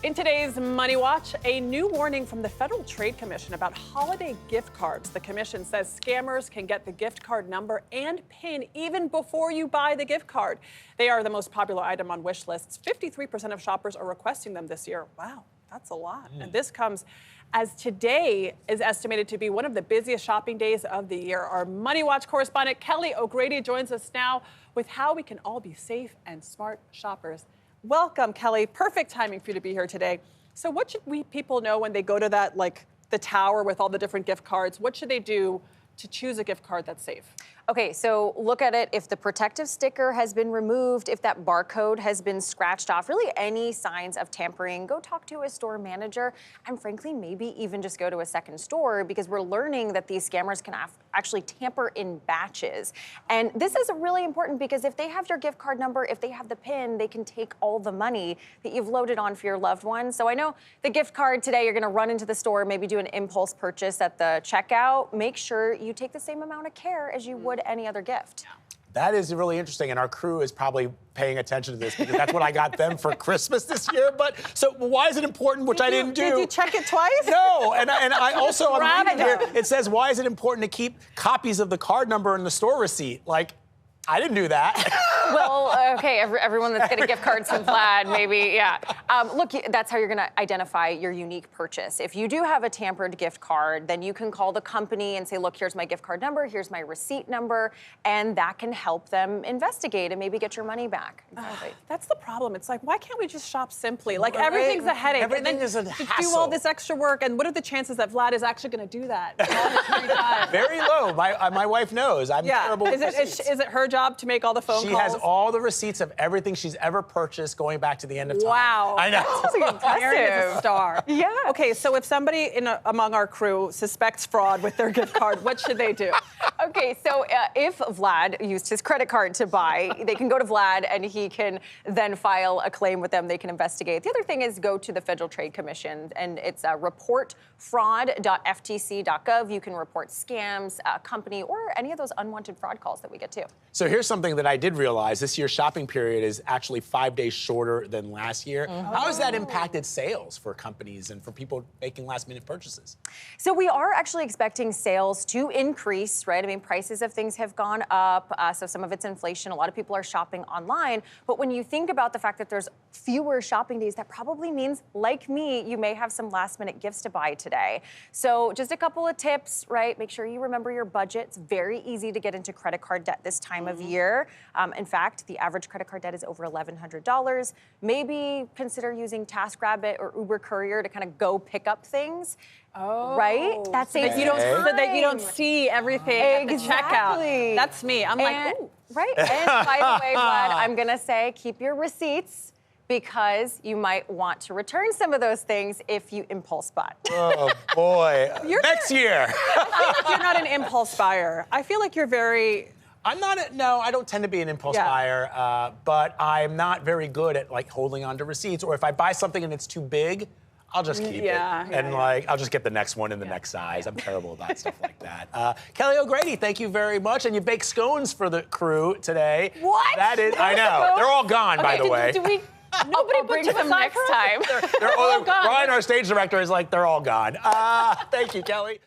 In today's Money Watch, a new warning from the Federal Trade Commission about holiday gift cards. The commission says scammers can get the gift card number and PIN even before you buy the gift card. They are the most popular item on wish lists. 53% of shoppers are requesting them this year. Wow, that's a lot. And this comes as today is estimated to be one of the busiest shopping days of the year. Our Money Watch correspondent Kelly O'Grady joins us now with how we can all be safe and smart shoppers. Welcome, Kelly. Perfect timing for you to be here today. So what should people know when they go to that, like the tower with all the different gift cards? What should they do to choose a gift card that's safe? Okay, so look at it. If the protective sticker has been removed, if that barcode has been scratched off, really any signs of tampering, go talk to a store manager and frankly, maybe even just go to a second store because we're learning that these scammers can actually tamper in batches. And this is really important because if they have your gift card number, if they have the PIN, they can take all the money that you've loaded on for your loved one. So I know the gift card today, you're gonna run into the store, maybe do an impulse purchase at the checkout. Make sure you take the same amount of care as you would any other gift. That is really interesting, and our crew is probably paying attention to this because that's what I got them for Christmas this year. But so why is it important, which I didn't do? Did you check it twice? No, and I also, I'm reading here, it says, why is it important to keep copies of the card number and the store receipt? Like, I didn't do that. Well, okay, everyone that's getting gift cards from Vlad, maybe, yeah. Look, that's how you're gonna identify your unique purchase. If you do have a tampered gift card, then you can call the company and say, look, here's my gift card number, here's my receipt number, and that can help them investigate and maybe get your money back. That's the problem. It's like, why can't we just shop simply? Like, everything's a headache. Everything is a to hassle. do all this extra work, and what are the chances that Vlad is actually gonna do that? Very low. My wife knows. I'm terrible with receipts. Is it her job to make all the phone calls? She has all the receipts of everything she's ever purchased going back to the end of time. Wow. I know. Mary is a star. Yeah. Okay, so if somebody among our crew suspects fraud with their gift card, what should they do? Okay, so if Vlad used his credit card to buy, they can go to Vlad and he can then file a claim with them. They can investigate. The other thing is go to the Federal Trade Commission, and it's reportfraud.ftc.gov. You can report scams, company, or any of those unwanted fraud calls that we get too. So here's something that I did realize. This year's shopping period is actually 5 days shorter than last year. How has that impacted sales for companies and for people making last-minute purchases? So we are actually expecting sales to increase, right? I mean, prices of things have gone up, so some of it's inflation. A lot of people are shopping online. But when you think about the fact that there's fewer shopping days, that probably means, like me, you may have some last-minute gifts to buy today. So just a couple of tips, right? Make sure you remember your budget. It's very easy to get into credit card debt this time of year. In fact, the average credit card debt is over $1,100. Maybe consider using TaskRabbit or Uber Courier to kind of go pick up things. Oh, right? That's it. So that you don't see everything at the checkout. That's me. I'm like, ooh. Right. And by the way, Vlad, I'm gonna say keep your receipts because you might want to return some of those things if you impulse buy. Oh boy. Next year. I feel like you're not an impulse buyer. I feel like you're very. I'm not. No, I don't tend to be an impulse buyer, but I'm not very good at like holding on to receipts. Or if I buy something and it's too big, I'll just keep it. And I'll just get the next one in the next size. I'm terrible about stuff like that. Kelly O'Grady, thank you very much. And you baked scones for the crew today. What? That is, I know. They're all gone, by the way. Do we? Nobody brings them next time. They're all gone. Brian, our stage director, is like, they're all gone. Thank you, Kelly.